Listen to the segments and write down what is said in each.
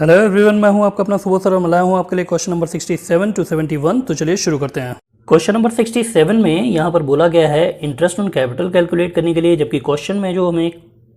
Hello everyone, मैं हूं आपका अपना सुबोध सर और मैं लाया हूं आपके लिए क्वेश्चन नंबर 67 टू 71। तो चलिए शुरू करते हैं। क्वेश्चन नंबर 67 में यहां पर बोला गया है इंटरेस्ट ऑन कैपिटल कैलकुलेट करने के लिए, जबकि क्वेश्चन में जो हमें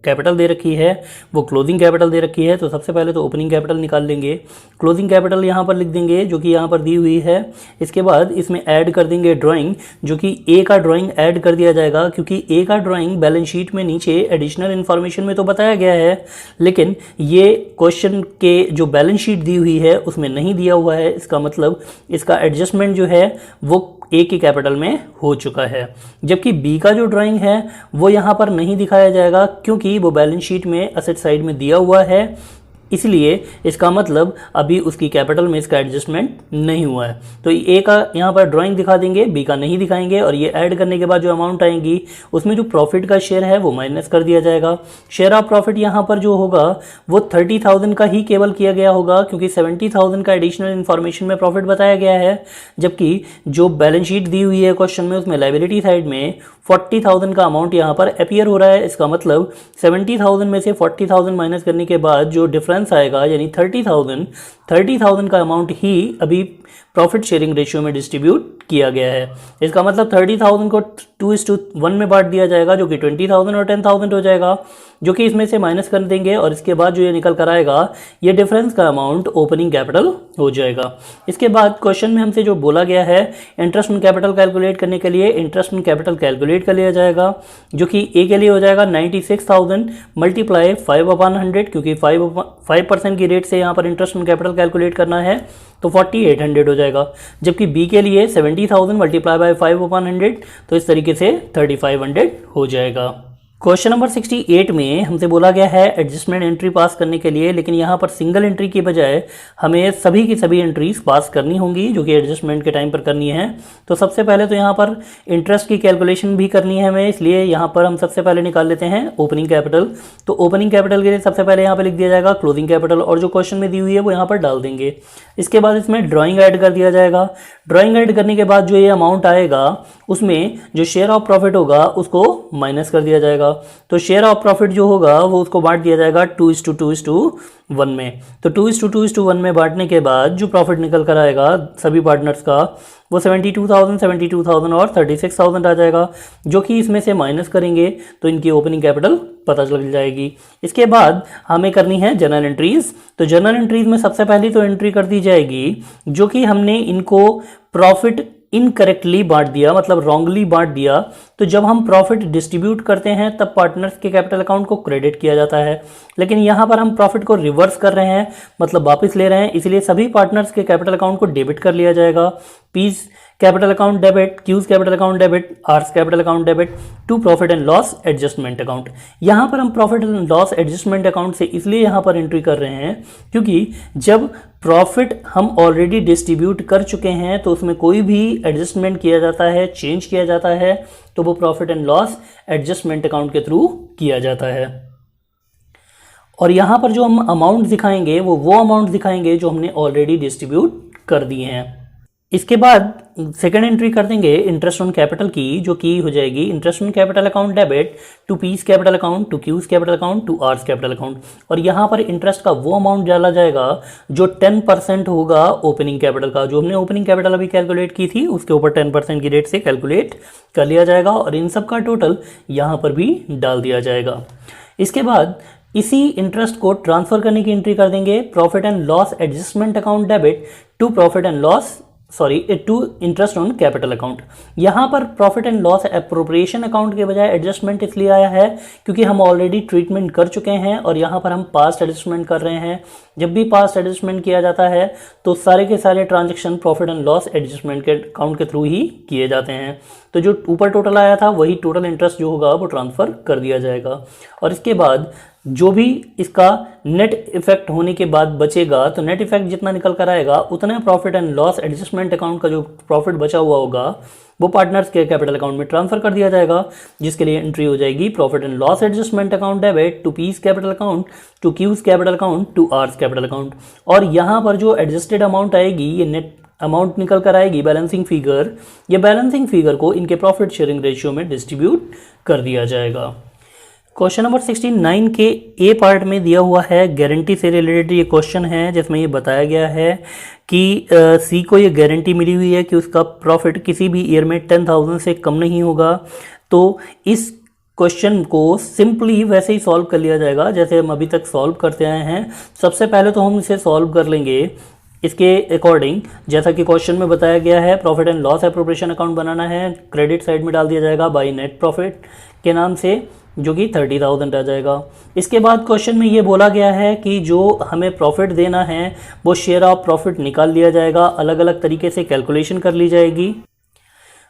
कैपिटल दे रखी है वो क्लोजिंग कैपिटल दे रखी है। तो सबसे पहले तो ओपनिंग कैपिटल निकाल लेंगे, क्लोजिंग कैपिटल यहाँ पर लिख देंगे जो कि यहाँ पर दी हुई है। इसके बाद इसमें ऐड कर देंगे ड्राइंग, जो कि ए का ड्राइंग ऐड कर दिया जाएगा, क्योंकि ए का ड्राइंग बैलेंस शीट में नीचे एडिशनल इन्फॉर्मेशन में तो बताया गया है, लेकिन ये क्वेश्चन के जो बैलेंस शीट दी हुई है उसमें नहीं दिया हुआ है। इसका मतलब इसका एडजस्टमेंट जो है वो ए की कैपिटल में हो चुका है। जबकि बी का जो ड्राइंग है वो यहाँ पर नहीं दिखाया जाएगा, क्योंकि वो बैलेंस शीट में असेट साइड में दिया हुआ है, इसलिए इसका मतलब अभी उसकी कैपिटल में इसका एडजस्टमेंट नहीं हुआ है। तो ए का यहाँ पर ड्राइंग दिखा देंगे, बी का नहीं दिखाएंगे, और ये ऐड करने के बाद जो अमाउंट आएंगी उसमें जो प्रॉफिट का शेयर है वो माइनस कर दिया जाएगा। शेयर ऑफ प्रॉफिट यहाँ पर जो होगा वो 30,000 का ही केवल किया गया होगा, क्योंकि 70,000 का एडिशनल इन्फॉर्मेशन में प्रॉफिट बताया गया है। जबकि जो बैलेंस शीट दी हुई है क्वेश्चन में उसमें लायबिलिटी साइड में 40,000 का अमाउंट यहाँ पर अपीयर हो रहा है। इसका मतलब 70,000 में से 40,000 माइनस करने के बाद जो डिफरेंस आएगा यानी 30,000 का अमाउंट ही अभी प्रॉफिट शेयरिंग रेशियो में डिस्ट्रीब्यूट किया गया है। इसका मतलब 30,000 को 2:1 में बांट दिया जाएगा, जो कि 20,000 और 10,000 हो जाएगा, जो कि इसमें से माइनस कर देंगे, और इसके बाद जो ये निकल कर आएगा ये डिफरेंस का अमाउंट ओपनिंग कैपिटल हो जाएगा। इसके बाद क्वेश्चन में हमसे जो बोला गया है इंटरेस्ट ऑन कैपिटल कैलकुलेट करने के लिए इंटरेस्ट ऑन कैपिटल कैलकुलेट कर लिया जाएगा, जो कि ए के लिए हो जाएगा 96,000 मल्टीप्लाई 5/100, क्योंकि 5% की रेट से यहाँ पर इंटरेस्ट ऑन कैपिटल कैलकुलेट करना है तो 4800 हो जाएगा। जबकि बी के लिए 70,000 मल्टीप्लाई बाय 5/100, तो इस तरीके से 3500 हो जाएगा। क्वेश्चन नंबर 68 में हमसे बोला गया है एडजस्टमेंट एंट्री पास करने के लिए, लेकिन यहाँ पर सिंगल एंट्री की बजाय हमें सभी की सभी एंट्रीज पास करनी होंगी, जो कि एडजस्टमेंट के टाइम पर करनी है। तो सबसे पहले तो यहाँ पर इंटरेस्ट की कैलकुलेशन भी करनी है हमें, इसलिए यहाँ पर हम सबसे पहले निकाल लेते हैं ओपनिंग कैपिटल। तो ओपनिंग कैपिटल के लिए सबसे पहले यहाँ पर लिख दिया जाएगा क्लोजिंग कैपिटल, और जो क्वेश्चन में दी हुई है वो यहाँ पर डाल देंगे। इसके बाद इसमें ड्राइंग ऐड कर दिया जाएगा। ड्राइंग ऐड करने के बाद जो ये अमाउंट आएगा उसमें जो शेयर ऑफ प्रॉफिट होगा उसको माइनस कर दिया जाएगा। तो शेयर ऑफ प्रॉफिट जो होगा वो उसको बांट दिया जाएगा 2:2:1 में। तो 2:2:1 में बांटने के बाद जो प्रॉफिट निकल कर आएगा सभी पार्टनर्स का वो 72,000 और 36,000 आ जाएगा, जो कि इसमें से माइनस करेंगे तो इनकी ओपनिंग कैपिटल पता चल जाएगी। इसके बाद हमें करनी है जनरल एंट्रीज। तो जनरल एंट्रीज में सबसे पहली तो एंट्री कर दी जाएगी जो कि हमने इनको प्रॉफिट इनकरेक्टली बांट दिया, मतलब रॉन्गली बांट दिया। तो जब हम प्रॉफिट डिस्ट्रीब्यूट करते हैं तब पार्टनर्स के कैपिटल अकाउंट को क्रेडिट किया जाता है, लेकिन यहाँ पर हम प्रॉफिट को रिवर्स कर रहे हैं, मतलब वापस ले रहे हैं, इसलिए सभी पार्टनर्स के कैपिटल अकाउंट को डेबिट कर लिया जाएगा। P's capital account debit, Q's capital account debit, R's capital account debit to profit and loss adjustment account. यहाँ पर हम profit and loss adjustment account से इसलिए यहाँ पर एंट्री कर रहे हैं क्योंकि जब प्रॉफिट हम ऑलरेडी डिस्ट्रीब्यूट कर चुके हैं तो उसमें कोई भी एडजस्टमेंट किया जाता है, चेंज किया जाता है, तो वो profit and loss adjustment account के थ्रू किया जाता है। और यहाँ पर जो हम अमाउंट दिखाएंगे वो अमाउंट दिखाएंगे जो हमने ऑलरेडी डिस्ट्रीब्यूट कर दिए हैं। इसके बाद सेकेंड एंट्री कर देंगे इंटरेस्ट ऑन कैपिटल की, जो कि हो जाएगी interest on capital account debit to P's capital account, to Q's capital account, to R's capital account. और यहाँ पर इंटरेस्ट का वो अमाउंट डाला जाएगा जो 10% होगा ओपनिंग कैपिटल का। जो हमने ओपनिंग कैपिटल अभी कैलकुलेट की थी उसके ऊपर 10% की रेट से कैलकुलेट कर लिया जाएगा, और इन सब का टोटल यहाँ पर भी डाल दिया जाएगा। इसके बाद इसी इंटरेस्ट को ट्रांसफर करने की एंट्री कर देंगे profit and loss adjustment account debit to profit and loss to interest on capital account. यहाँ पर profit and loss appropriation account के बजाय एडजस्टमेंट इसलिए आया है क्योंकि हम ऑलरेडी ट्रीटमेंट कर चुके हैं और यहाँ पर हम पास्ट एडजस्टमेंट कर रहे हैं। जब भी पास्ट एडजस्टमेंट किया जाता है तो सारे के सारे transaction profit and loss adjustment के अकाउंट के थ्रू ही किए जाते हैं। तो जो ऊपर टोटल आया था वही टोटल इंटरेस्ट जो होगा वो ट्रांसफर कर दिया जाएगा, और इसके बाद जो भी इसका नेट इफेक्ट होने के बाद बचेगा, तो नेट इफेक्ट जितना निकल कर आएगा उतना profit and loss adjustment account का जो प्रॉफिट बचा हुआ होगा वो पार्टनर्स के कैपिटल अकाउंट में ट्रांसफर कर दिया जाएगा, जिसके लिए एंट्री हो जाएगी profit and loss adjustment account debit to P's capital account, to Q's capital account, to R's capital account. और यहाँ पर जो एडजस्टेड अमाउंट आएगी ये नेट अमाउंट निकल कर आएगी बैलेंसिंग फिगर। ये बैलेंसिंग फिगर को इनके प्रॉफिट शेयरिंग रेशियो में डिस्ट्रीब्यूट कर दिया जाएगा। क्वेश्चन नंबर 69 के ए पार्ट में दिया हुआ है, गारंटी से रिलेटेड ये क्वेश्चन है, जिसमें ये बताया गया है कि सी को ये गारंटी मिली हुई है कि उसका प्रॉफिट किसी भी ईयर में 10,000 से कम नहीं होगा। तो इस क्वेश्चन को सिंपली वैसे ही सॉल्व कर लिया जाएगा जैसे हम अभी तक सॉल्व करते आए हैं। सबसे पहले तो हम इसे सॉल्व कर लेंगे इसके अकॉर्डिंग, जैसा कि क्वेश्चन में बताया गया है। Profit and loss appropriation account बनाना है, क्रेडिट साइड में डाल दिया जाएगा बाई नेट प्रॉफिट के नाम से, जो कि 30,000 आ जाएगा। इसके बाद क्वेश्चन में ये बोला गया है कि जो हमें प्रॉफिट देना है वो शेयर ऑफ प्रॉफिट निकाल लिया जाएगा, अलग अलग तरीके से कैलकुलेशन कर ली जाएगी,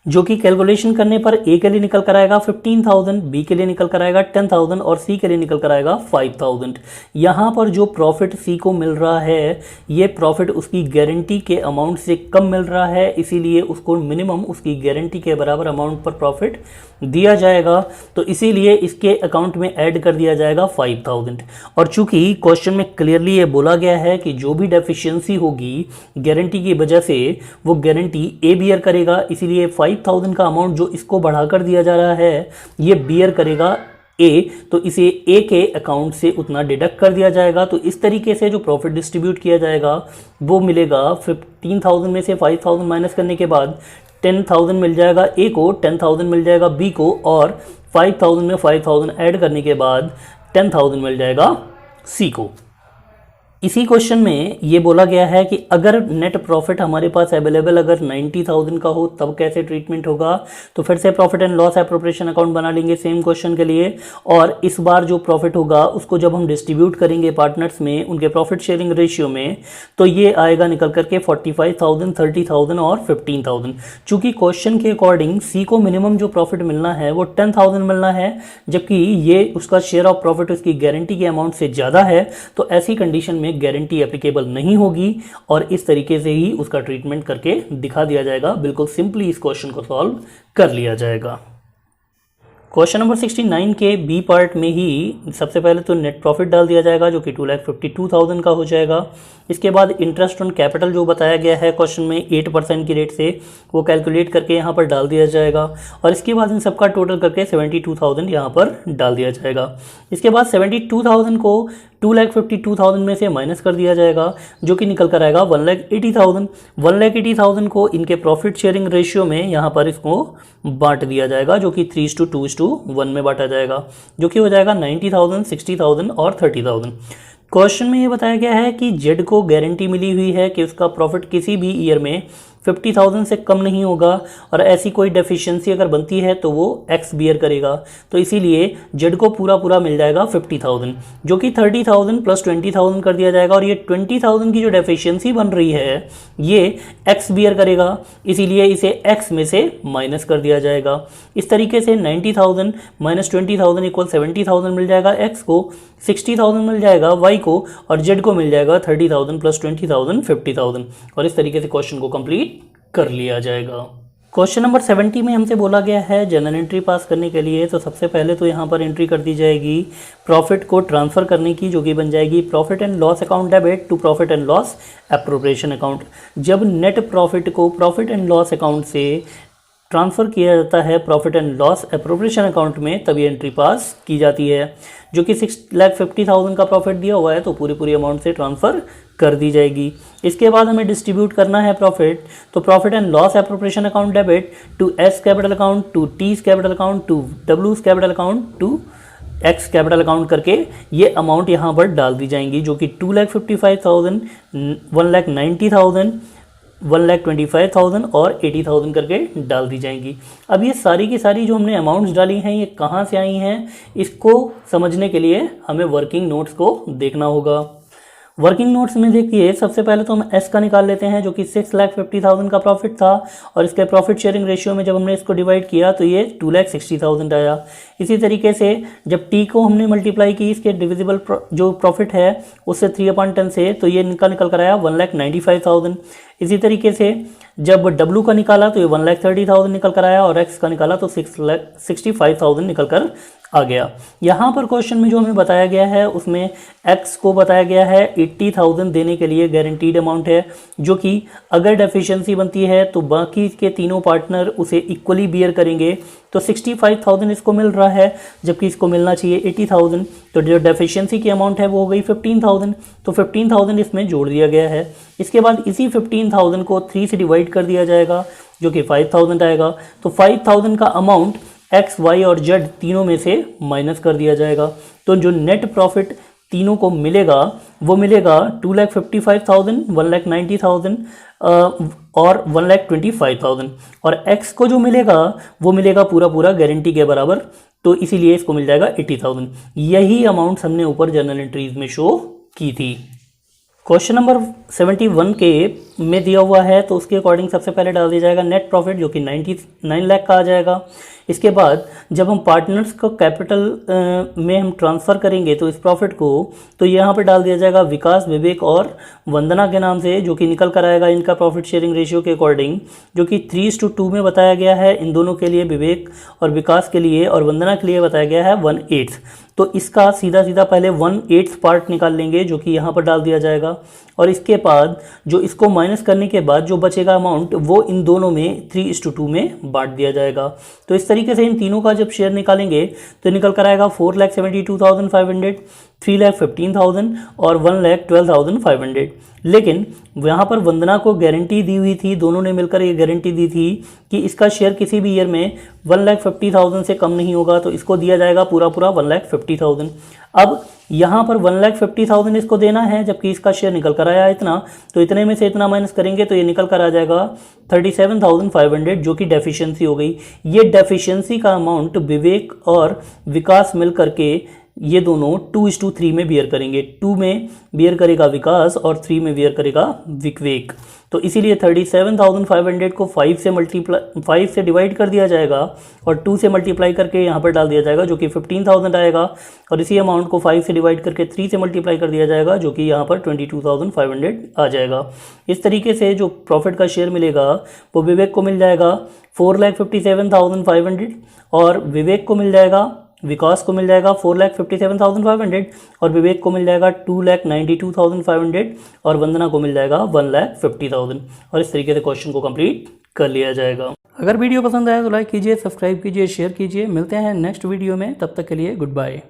जो कि कैलकुलेशन करने पर ए के लिए निकल कर आएगा 15,000, बी के लिए निकल कर आएगा 10,000 और सी के लिए निकल कर आएगा 5,000। यहाँ पर जो प्रॉफिट सी को मिल रहा है ये प्रॉफिट उसकी गारंटी के अमाउंट से कम मिल रहा है, इसीलिए उसको मिनिमम उसकी गारंटी के बराबर अमाउंट पर प्रॉफिट दिया जाएगा। तो इसीलिए इसके अकाउंट में ऐड कर दिया जाएगा 5,000। और चूंकि क्वेश्चन में क्लियरली ये बोला गया है कि जो भी डेफिशिएंसी होगी गारंटी की वजह से वो गारंटी ए बियर करेगा, इसीलिए 5,000 का अमाउंट जो इसको बढ़ाकर दिया जा रहा है ये बियर करेगा ए, तो इसे ए के अकाउंट से उतना डिडक्ट कर दिया जाएगा। तो इस तरीके से जो प्रॉफिट डिस्ट्रीब्यूट किया जाएगा वो मिलेगा 15,000 में से 5,000 माइनस करने के बाद 10,000 मिल जाएगा ए को, 10,000 मिल जाएगा बी को, और 5,000 में 5,000 ऐड करने के बाद 10,000 मिल जाएगा सी को। इसी क्वेश्चन में ये बोला गया है कि अगर नेट प्रॉफिट हमारे पास अवेलेबल अगर 90,000 का हो तब कैसे ट्रीटमेंट होगा। तो फिर से profit and loss appropriation account बना लेंगे सेम क्वेश्चन के लिए, और इस बार जो प्रॉफिट होगा उसको जब हम डिस्ट्रीब्यूट करेंगे पार्टनर्स में उनके प्रॉफिट शेयरिंग रेशियो में, तो ये आएगा निकल करके 45,000, 30,000 और 15,000। चूंकि क्वेश्चन के अकॉर्डिंग सी को मिनिमम जो प्रॉफिट मिलना है वो 10,000 मिलना है, जबकि ये उसका शेयर ऑफ प्रॉफिट उसकी गारंटी के अमाउंट से ज़्यादा है, तो ऐसी कंडीशन में गारंटी एप्लीकेबल नहीं होगी और इस तरीके से ही उसका ट्रीटमेंट करके दिखा दिया जाएगा। बिल्कुल सिंपली इस क्वेश्चन को सॉल्व कर लिया जाएगा। क्वेश्चन नंबर 69 के बी पार्ट में ही सबसे पहले तो नेट प्रॉफिट डाल दिया जाएगा जो कि 2,52,000 का हो जाएगा। इसके बाद इंटरेस्ट ऑन कैपिटल जो बताया गया है क्वेश्चन में 8% की रेट से वो कैलकुलेट करके यहाँ पर डाल दिया जाएगा, और इसके बाद इन सबका टोटल करके 72,000 यहाँ पर डाल दिया जाएगा। इसके बाद 72,000 को 2,52,000 में से माइनस कर दिया जाएगा, जो कि निकल कर आएगा 1,80,000। 1,80,000 को इनके प्रॉफिट शेयरिंग रेशियो में यहाँ पर इसको बांट दिया जाएगा, जो कि 3:2:1 में बांटा जाएगा, जो कि हो जाएगा 90,000, 60,000 और 30,000। क्वेश्चन में ये बताया गया है कि जेड को गारंटी मिली हुई है कि उसका प्रॉफिट किसी भी ईयर में 50,000 से कम नहीं होगा, और ऐसी कोई डेफिशिएंसी अगर बनती है तो वो एक्स बियर करेगा। तो इसीलिए जेड को पूरा मिल जाएगा 50,000, जो कि 30,000 प्लस 20,000 कर दिया जाएगा, और ये 20,000 की जो डेफिशिएंसी बन रही है ये एक्स बियर करेगा, इसीलिए इसे एक्स में से माइनस कर दिया जाएगा। इस तरीके से 90,000 माइनस 20,000 इक्वल 70,000 मिल जाएगा एक्स को, 60,000 मिल जाएगा वाई को, और जेड को मिल जाएगा 30,000 प्लस 20,000 50,000, और इस तरीके से क्वेश्चन को कंप्लीट कर लिया जाएगा। क्वेश्चन नंबर 70 में हमसे बोला गया है जनरल एंट्री पास करने के लिए, तो सबसे पहले तो यहाँ पर एंट्री कर दी जाएगी प्रॉफिट को ट्रांसफ़र करने की, जो कि बन जाएगी profit and loss account debit to profit and loss appropriation account. जब नेट प्रॉफिट को प्रॉफिट एंड लॉस अकाउंट से ट्रांसफ़र किया जाता है profit and loss appropriation account में, तभी एंट्री पास की जाती है। जो कि 6,50,000 का प्रॉफिट दिया हुआ है तो पूरी अमाउंट से ट्रांसफ़र कर दी जाएगी। इसके बाद हमें डिस्ट्रीब्यूट करना है प्रॉफिट, तो profit and loss appropriation account debit to S capital account, to T's capital account, to डब्ल्यूज capital account, to X capital account करके ये अमाउंट यहाँ पर डाल दी जाएंगी, जो कि 2,55,000, 1,90,000, 1,25,000 और 80,000 करके डाल दी जाएंगी। अब ये सारी की सारी जो हमने अमाउंट्स डाली हैं ये कहाँ से आई हैं, इसको समझने के लिए हमें वर्किंग नोट्स को देखना होगा। वर्किंग नोट्स में देखिए सबसे पहले तो हम एस का निकाल लेते हैं, जो कि 6,50,000 का प्रॉफिट था, और इसके प्रॉफिट शेयरिंग रेशियो में जब हमने इसको डिवाइड किया तो ये 2,60,000 आया। इसी तरीके से जब टी को हमने मल्टीप्लाई की इसके डिविजिबल जो प्रॉफिट है उससे 3/10 से, तो ये निकल कर आया 1,95,000। इसी तरीके से जब डब्ल्यू का निकाला तो ये 1,30,000 निकल कर आया, और एक्स का निकाला तो 6,65,000 निकल कर आ गया। यहाँ पर क्वेश्चन में जो हमें बताया गया है उसमें एक्स को बताया गया है 80,000 देने के लिए गारंटीड अमाउंट है, जो कि अगर डेफिशिएंसी बनती है तो बाकी के तीनों पार्टनर उसे इक्वली बियर करेंगे। तो 65,000 इसको मिल रहा है जबकि इसको मिलना चाहिए 80,000। तो जो डेफिशिएंसी की अमाउंट है वो हो गई 15,000, तो 15,000 इसमें जोड़ दिया गया है। इसके बाद इसी 15,000 को 3 से डिवाइड कर दिया जाएगा जो कि 5,000 आएगा। तो 5,000 का अमाउंट एक्स, वाई और जेड तीनों में से माइनस कर दिया जाएगा। तो जो नेट प्रॉफिट तीनों को मिलेगा वो मिलेगा 2,55,000, 1,90,000 और 1,25,000। और एक्स को जो मिलेगा वो मिलेगा पूरा पूरा गारंटी के बराबर, तो इसीलिए इसको मिल जाएगा 80,000। यही अमाउंट हमने ऊपर जर्नल एंट्रीज में शो की थी। क्वेश्चन नंबर 71 के में दिया हुआ है तो उसके अकॉर्डिंग सबसे पहले डाल दिया जाएगा नेट प्रॉफिट जो कि 99 लाख का आ जाएगा। इसके बाद जब हम पार्टनर्स को कैपिटल में हम ट्रांसफ़र करेंगे तो इस प्रॉफिट को, तो यहाँ पर डाल दिया जाएगा विकास, विवेक और वंदना के नाम से, जो कि निकल कर आएगा इनका प्रॉफिट शेयरिंग रेशियो के अकॉर्डिंग, जो कि 3:2 में बताया गया है। इन दोनों के लिए, विवेक और विकास के लिए और वंदना के लिए बताया गया है 1/8। तो इसका सीधा सीधा पहले 1/8 पार्ट निकाल लेंगे जो कि यहाँ पर डाल दिया जाएगा। और इसके बाद जो इसको माइनस करने के बाद जो बचेगा अमाउंट वो इन दोनों में 3:2 में बांट दिया जाएगा। तो इस तरीके से इन तीनों का जब शेयर निकालेंगे तो निकल कर आएगा 4,72,500, 3,15,000 और 1,12,500। लेकिन यहाँ पर वंदना को गारंटी दी हुई थी, दोनों ने मिलकर ये गारंटी दी थी कि इसका शेयर किसी भी ईयर में 1,50,000 से कम नहीं होगा, तो इसको दिया जाएगा पूरा पूरा 1,50,000। अब यहाँ पर 1,50,000 इसको देना है जबकि इसका शेयर निकल कर आया इतना, तो इतने में से इतना माइनस करेंगे तो ये निकल कर आ जाएगा 37,500, जो कि डेफिशिएंसी हो गई। ये डेफिशिएंसी का अमाउंट विवेक और विकास मिल करके ये दोनों 2:3 में बियर करेंगे। 2 में बियर करेगा विकास और 3 में बियर करेगा विवेक। तो इसीलिए 37,500 को 5 से डिवाइड कर दिया जाएगा और 2 से मल्टीप्लाई करके यहाँ पर डाल दिया जाएगा जो कि 15,000 आएगा। और इसी अमाउंट को 5 से डिवाइड करके 3 से मल्टीप्लाई कर दिया जाएगा जो कि यहाँ पर 22,500 आ जाएगा। इस तरीके से जो प्रॉफिट का शेयर मिलेगा वो विवेक को मिल जाएगा 4,57,500 और विवेक को मिल जाएगा, विकास को मिल जाएगा 4,57,500 और विवेक को मिल जाएगा 2,92,500 और वंदना को मिल जाएगा 1,50,000। और इस तरीके से क्वेश्चन को कंप्लीट कर लिया जाएगा। अगर वीडियो पसंद आया तो लाइक कीजिए, सब्सक्राइब कीजिए, शेयर कीजिए। मिलते हैं नेक्स्ट वीडियो में, तब तक के लिए गुड बाय।